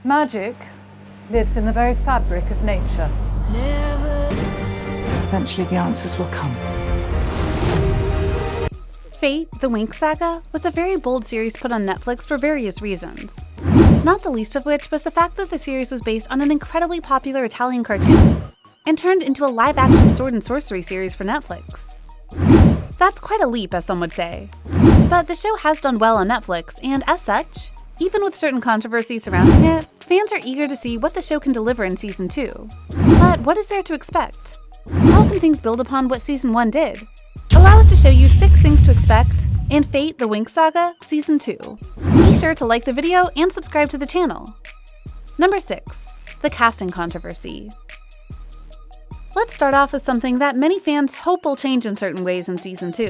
Magic lives in the very fabric of nature. Eventually the answers will come. Fate the Winx Saga was a very bold series put on Netflix for various reasons. Not the least of which was the fact that the series was based on an incredibly popular Italian cartoon and turned into a live-action sword and sorcery series for Netflix. That's quite a leap, as some would say. But the show has done well on Netflix, and as such, even with certain controversy surrounding it, fans are eager to see what the show can deliver in Season 2. But what is there to expect? How can things build upon what Season 1 did? Allow us to show you 6 things to expect in Fate the Winx Saga Season 2. Be sure to like the video and subscribe to the channel. Number 6. The casting controversy. Let's start off with something that many fans hope will change in certain ways in Season 2.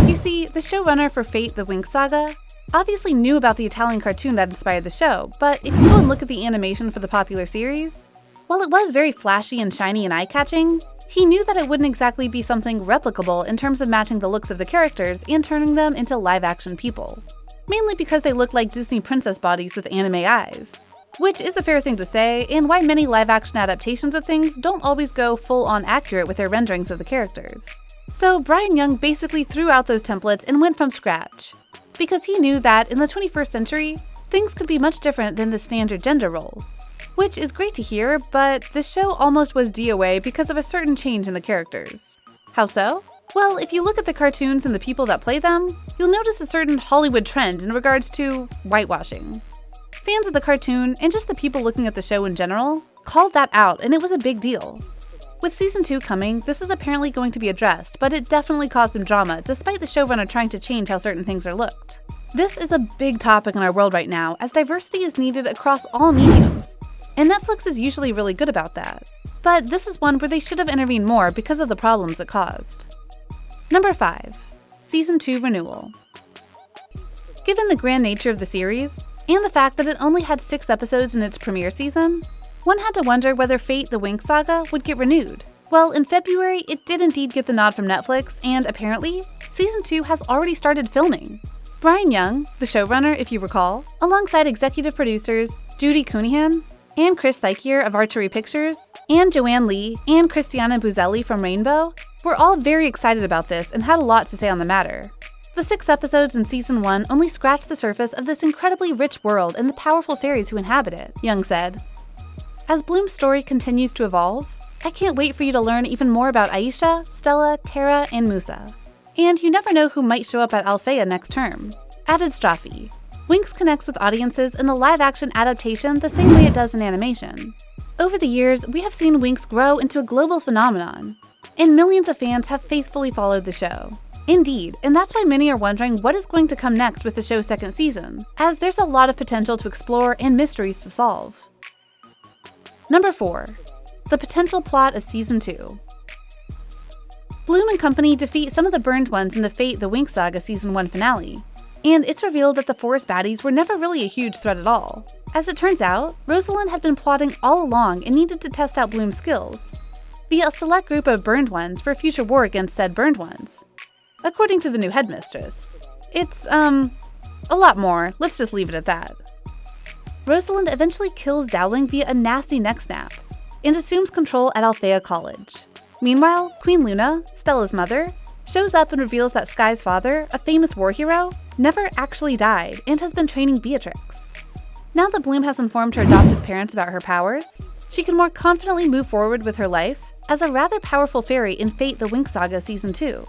You see, the showrunner for Fate the Winx Saga obviously knew about the Italian cartoon that inspired the show, but if you go and look at the animation for the popular series, while it was very flashy and shiny and eye-catching, he knew that it wouldn't exactly be something replicable in terms of matching the looks of the characters and turning them into live-action people. Mainly because they looked like Disney princess bodies with anime eyes. Which is a fair thing to say, and why many live-action adaptations of things don't always go full-on accurate with their renderings of the characters. So Brian Young basically threw out those templates and went from scratch, because he knew that in the 21st century, things could be much different than the standard gender roles. Which is great to hear, but the show almost was DOA because of a certain change in the characters. How so? Well, if you look at the cartoons and the people that play them, you'll notice a certain Hollywood trend in regards to whitewashing. Fans of the cartoon, and just the people looking at the show in general, called that out, and it was a big deal. With Season 2 coming, this is apparently going to be addressed, but it definitely caused some drama, despite the showrunner trying to change how certain things are looked. This is a big topic in our world right now, as diversity is needed across all mediums, and Netflix is usually really good about that. But this is one where they should have intervened more because of the problems it caused. Number 5. Season 2 Renewal. Given the grand nature of the series, and the fact that it only had 6 episodes in its premiere season, one had to wonder whether Fate the Winx Saga would get renewed. Well, in February, it did indeed get the nod from Netflix, and apparently, Season 2 has already started filming. Brian Young, the showrunner if you recall, alongside executive producers Judy Cunningham, and Chris Thakier of Archery Pictures, and Joanne Lee, and Christiana Buzelli from Rainbow, were all very excited about this and had a lot to say on the matter. The 6 episodes in Season 1 only scratched the surface of this incredibly rich world and the powerful fairies who inhabit it, Young said. As Bloom's story continues to evolve, I can't wait for you to learn even more about Aisha, Stella, Tara, and Musa. And you never know who might show up at Althea next term, added Straffi. Winx connects with audiences in the live-action adaptation the same way it does in animation. Over the years, we have seen Winx grow into a global phenomenon, and millions of fans have faithfully followed the show. Indeed, and that's why many are wondering what is going to come next with the show's 2nd season, as there's a lot of potential to explore and mysteries to solve. Number 4. The potential plot of Season 2. Bloom and company defeat some of the burned ones in the Fate the Winx Saga Season 1 finale, and it's revealed that the forest baddies were never really a huge threat at all. As it turns out, Rosalind had been plotting all along and needed to test out Bloom's skills via a select group of burned ones for a future war against said burned ones. According to the new headmistress. It's, a lot more. Let's just leave it at that. Rosalind eventually kills Dowling via a nasty neck snap, and assumes control at Althea College. Meanwhile, Queen Luna, Stella's mother, shows up and reveals that Sky's father, a famous war hero, never actually died and has been training Beatrix. Now that Bloom has informed her adoptive parents about her powers, she can more confidently move forward with her life as a rather powerful fairy in Fate the Winx Saga Season 2.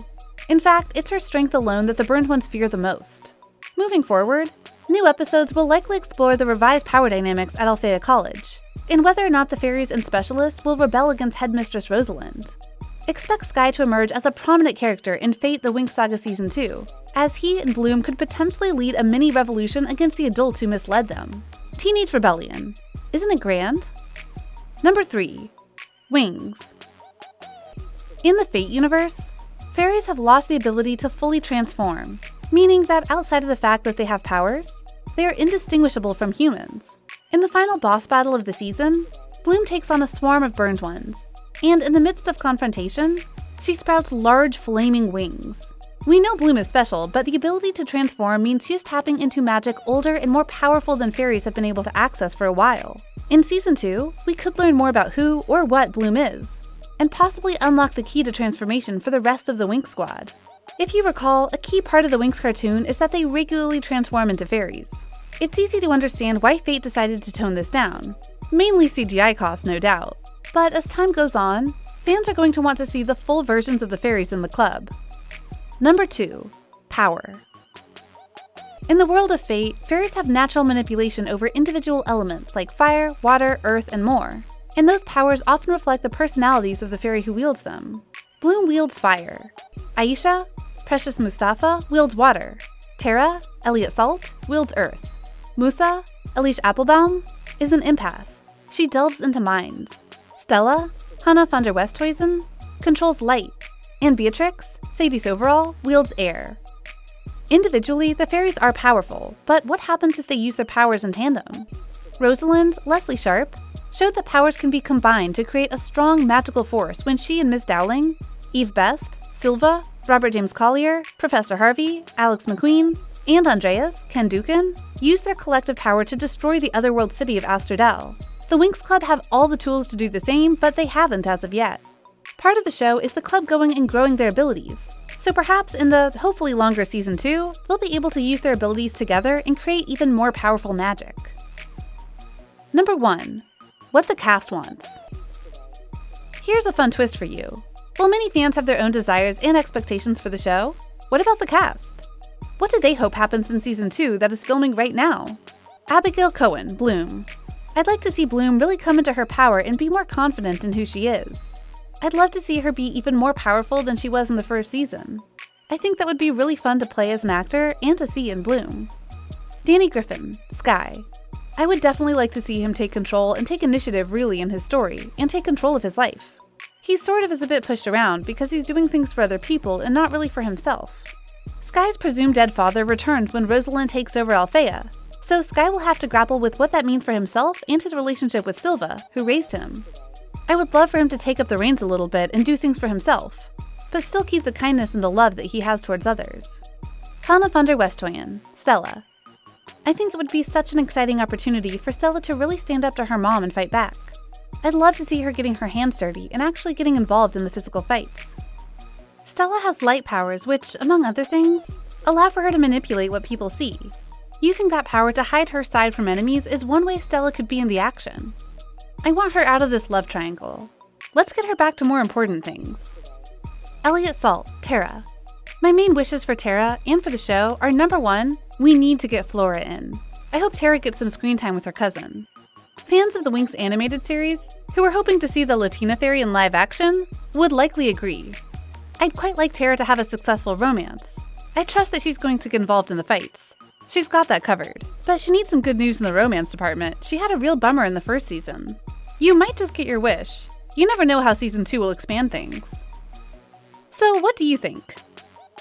In fact, it's her strength alone that the burned ones fear the most. Moving forward, new episodes will likely explore the revised power dynamics at Althea College, and whether or not the fairies and specialists will rebel against Headmistress Rosalind. Expect Sky to emerge as a prominent character in Fate the Winx Saga Season 2, as he and Bloom could potentially lead a mini-revolution against the adults who misled them. Teenage rebellion. Isn't it grand? Number 3. Wings. In the Fate universe, fairies have lost the ability to fully transform, meaning that outside of the fact that they have powers, they are indistinguishable from humans. In the final boss battle of the season, Bloom takes on a swarm of burned ones, and in the midst of confrontation, she sprouts large flaming wings. We know Bloom is special, but the ability to transform means she is tapping into magic older and more powerful than fairies have been able to access for a while. In Season 2, we could learn more about who or what Bloom is, and possibly unlock the key to transformation for the rest of the Winx Squad. If you recall, a key part of the Winx cartoon is that they regularly transform into fairies. It's easy to understand why Fate decided to tone this down. Mainly CGI costs, no doubt. But as time goes on, fans are going to want to see the full versions of the fairies in the club. Number 2. Power. In the world of Fate, fairies have natural manipulation over individual elements like fire, water, earth, and more. And those powers often reflect the personalities of the fairy who wields them. Bloom wields fire. Aisha, Precious Mustafa, wields water. Tara, Elliot Salt, wields earth. Musa, Elish Applebaum, is an empath. She delves into minds. Stella, Hannah van der Westhuizen, controls light. And Beatrix, Sadie Soverall, wields air. Individually, the fairies are powerful, but what happens if they use their powers in tandem? Rosalind, Leslie Sharp, showed that powers can be combined to create a strong magical force when she and Ms. Dowling, Eve Best, Silva, Robert James Collier, Professor Harvey, Alex McQueen, and Andreas, Ken Dukin, used their collective power to destroy the otherworld city of Astrodel. The Winx Club have all the tools to do the same, but they haven't as of yet. Part of the show is the club going and growing their abilities, so perhaps in the hopefully longer Season 2, they'll be able to use their abilities together and create even more powerful magic. Number 1. What the cast wants. Here's a fun twist for you. While many fans have their own desires and expectations for the show, what about the cast? What do they hope happens in Season 2 that is filming right now? Abigail Cohen, Bloom. I'd like to see Bloom really come into her power and be more confident in who she is. I'd love to see her be even more powerful than she was in the first season. I think that would be really fun to play as an actor and to see in Bloom. Danny Griffin, Sky. I would definitely like to see him take control and take initiative really in his story, and take control of his life. He sort of is a bit pushed around because he's doing things for other people and not really for himself. Sky's presumed dead father returned when Rosalind takes over Althea, so Sky will have to grapple with what that means for himself and his relationship with Silva, who raised him. I would love for him to take up the reins a little bit and do things for himself, but still keep the kindness and the love that he has towards others. Hannah van der Westhuizen, Stella. I think it would be such an exciting opportunity for Stella to really stand up to her mom and fight back. I'd love to see her getting her hands dirty and actually getting involved in the physical fights. Stella has light powers which, among other things, allow for her to manipulate what people see. Using that power to hide her side from enemies is one way Stella could be in the action. I want her out of this love triangle. Let's get her back to more important things. Elliot Salt, Tara. My main wishes for Tara and for the show are number 1, we need to get Flora in. I hope Tara gets some screen time with her cousin. Fans of the Winx animated series, who are hoping to see the Latina fairy in live action, would likely agree. I'd quite like Tara to have a successful romance. I trust that she's going to get involved in the fights. She's got that covered. But she needs some good news in the romance department. She had a real bummer in the first season. You might just get your wish. You never know how Season 2 will expand things. So what do you think?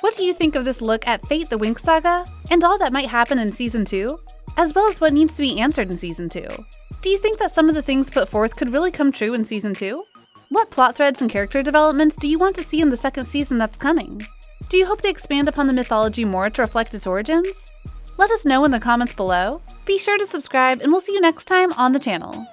What do you think of this look at Fate the Winx Saga, and all that might happen in Season 2, as well as what needs to be answered in Season 2? Do you think that some of the things put forth could really come true in Season 2? What plot threads and character developments do you want to see in the second season that's coming? Do you hope to expand upon the mythology more to reflect its origins? Let us know in the comments below. Be sure to subscribe, and we'll see you next time on the channel.